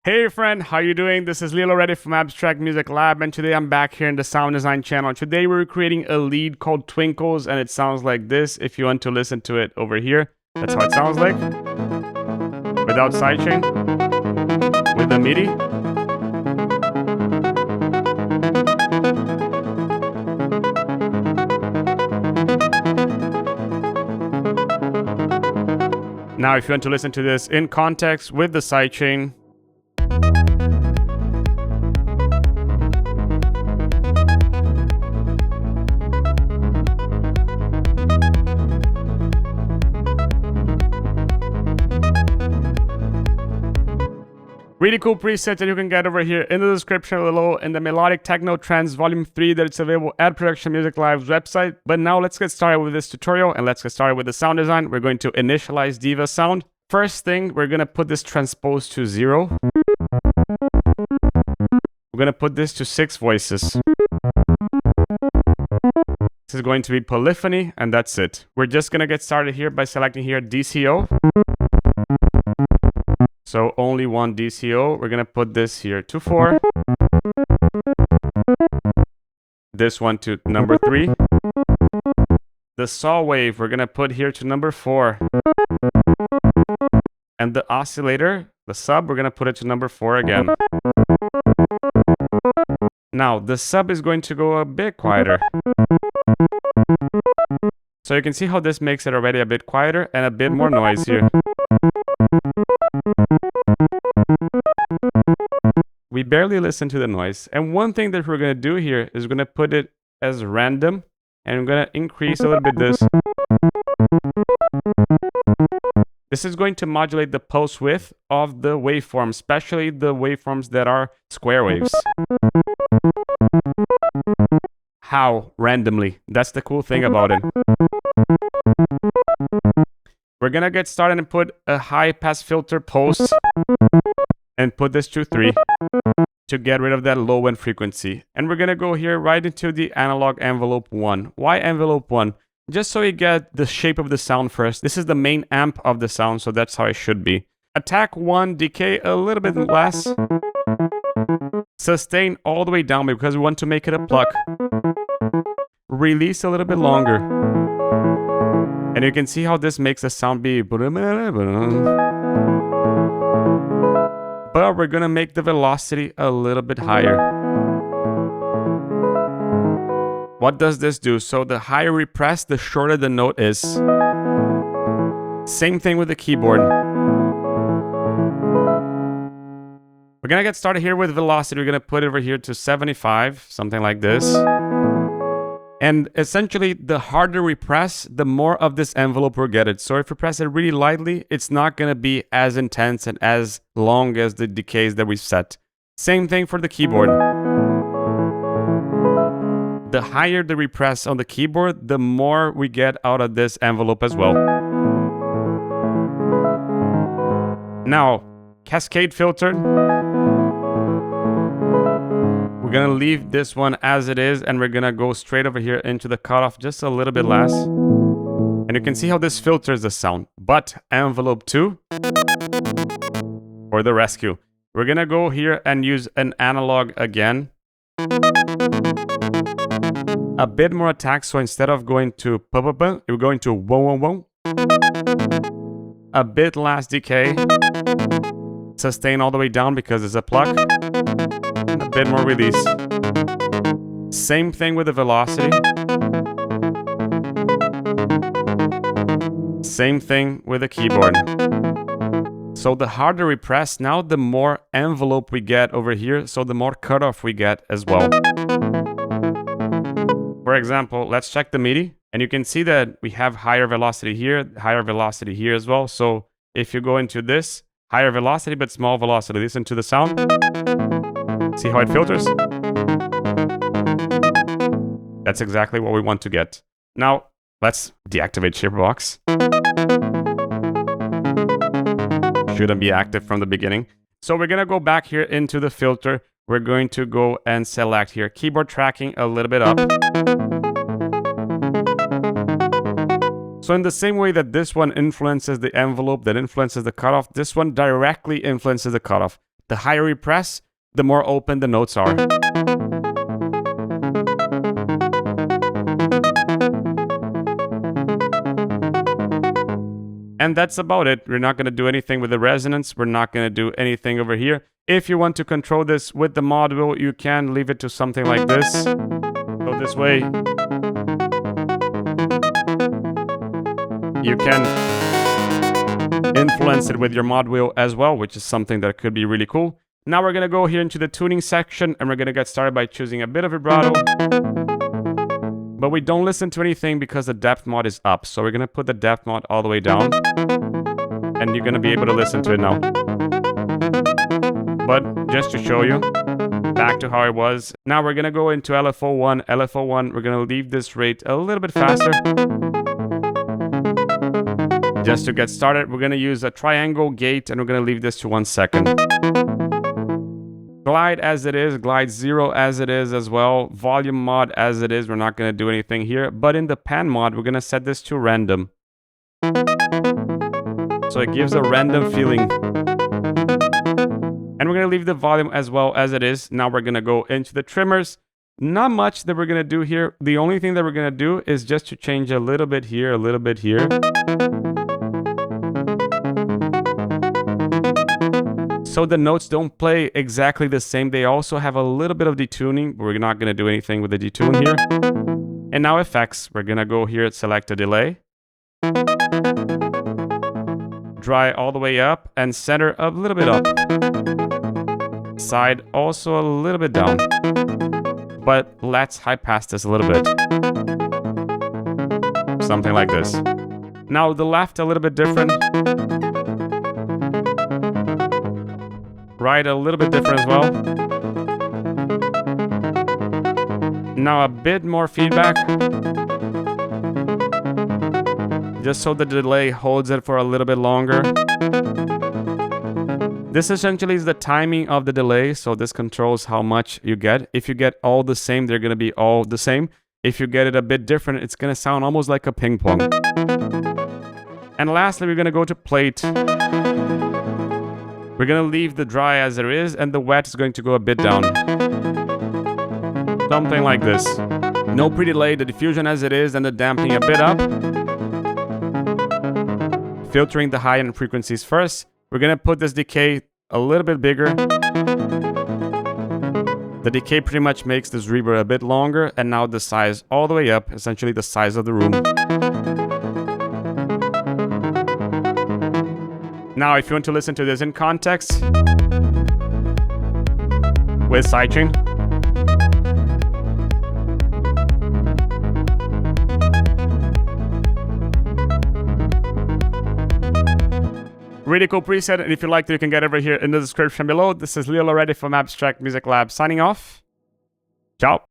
Hey friend, how you doing? This is Lilo Reddy from Abstract Music Lab, and today I'm back here in the sound design channel. Today we're creating a lead called Twinkles, and it sounds like this. If you want to listen to it over here, that's how it sounds like. Without sidechain, with the MIDI. Now, if you want to listen to this in context with the sidechain, really cool presets that you can get over here in the description below in the Melodic Techno Trance Volume 3 that it's available at Production Music Live's website. But now let's get started with this tutorial and let's get started with the sound design. We're going to initialize DIVA sound. First thing, we're going to put this transpose to 0. We're going to put this to 6 voices. This is going to be polyphony and that's it. We're just going to get started here by selecting here DCO. So only one DCO. We're going to put this here to 4. This one to number 3. The saw wave we're going to put here to number 4. And the oscillator, the sub, we're going to put it to number 4 again. Now, the sub is going to go a bit quieter. So you can see how this makes it already a bit quieter and a bit more noise here. We barely listen to the noise. And one thing that we're going to do here is we're going to put it as random. And I'm going to increase a little bit this. This is going to modulate the pulse width of the waveform, especially the waveforms that are square waves. How? Randomly. That's the cool thing about it. We're going to get started and put a high pass filter pulse. And put this to 3 to get rid of that low end frequency. And we're going to go here right into the analog envelope 1. Why envelope 1? Just so you get the shape of the sound first. This is the main amp of the sound, so that's how it should be. Attack 1, decay a little bit less. Sustain all the way down because we want to make it a pluck. Release a little bit longer. And you can see how this makes the sound be... But we're going to make the velocity a little bit higher. What does this do? So the higher we press, the shorter the note is. Same thing with the keyboard. We're going to get started here with velocity. We're going to put it over here to 75, something like this. And essentially, the harder we press, the more of this envelope we'll get it. So if we press it really lightly, it's not going to be as intense and as long as the decays that we've set. Same thing for the keyboard. The higher the we press on the keyboard, the more we get out of this envelope as well. Now, cascade filter. We're going to leave this one as it is, and we're going to go straight over here into the cutoff just a little bit less. And you can see how this filters the sound. But envelope 2, for the rescue. We're going to go here and use an analog again. A bit more attack, so instead of going to pa-pa-pa, we're going to whoa-whoa-whoa. A bit less decay. Sustain all the way down because it's a pluck. A bit more release. Same thing with the velocity. Same thing with the keyboard. So the harder we press, now the more envelope we get over here, so the more cutoff we get as well. For example, let's check the MIDI. And you can see that we have higher velocity here as well. So if you go into this, higher velocity but small velocity, listen to the sound. See how it filters? That's exactly what we want to get. Now, let's deactivate Shaperbox. Shouldn't be active from the beginning. So we're going to go back here into the filter. We're going to go and select here keyboard tracking a little bit up. So in the same way that this one influences the envelope, that influences the cutoff, this one directly influences the cutoff. The higher you press, the more open the notes are. And that's about it. We're not going to do anything with the resonance. We're not going to do anything over here. If you want to control this with the module, you can leave it to something like this. So this way, you can influence it with your module as well, which is something that could be really cool. Now we're going to go here into the tuning section, and we're going to get started by choosing a bit of vibrato. But we don't listen to anything because the depth mod is up. So we're going to put the depth mod all the way down. And you're going to be able to listen to it now. But just to show you, back to how it was. Now we're going to go into LFO1. LFO1, we're going to leave this rate a little bit faster. Just to get started, we're going to use a triangle gate, and we're going to leave this to 1 second. Glide as it is, glide 0 as it is as well, volume mod as it is. We're not going to do anything here, but in the pan mod, we're going to set this to random. So it gives a random feeling. And we're going to leave the volume as well as it is. Now we're going to go into the trimmers. Not much that we're going to do here. The only thing that we're going to do is just to change a little bit here, a little bit here. So the notes don't play exactly the same. They also have a little bit of detuning, but we're not going to do anything with the detune here. And now effects. We're going to go here and select a delay. Dry all the way up and center a little bit up. Side also a little bit down. But let's high pass this a little bit. Something like this. Now the left a little bit different. Right a little bit different as well. Now a bit more feedback. Just so the delay holds it for a little bit longer. This essentially is the timing of the delay, so this controls how much you get. If you get all the same, they're going to be all the same. If you get it a bit different, it's going to sound almost like a ping pong. And lastly, we're going to go to plate. We're going to leave the dry as it is, and the wet is going to go a bit down. Something like this. No pre-delay, the diffusion as it is, and the dampening a bit up. Filtering the high-end frequencies first. We're going to put this decay a little bit bigger. The decay pretty much makes this reverb a bit longer, and now the size all the way up, essentially the size of the room. Now, if you want to listen to this in context with sidechain, really cool preset, and if you like it, you can get over here in the description below. This is Leo already from Abstract Music Lab signing off. Ciao.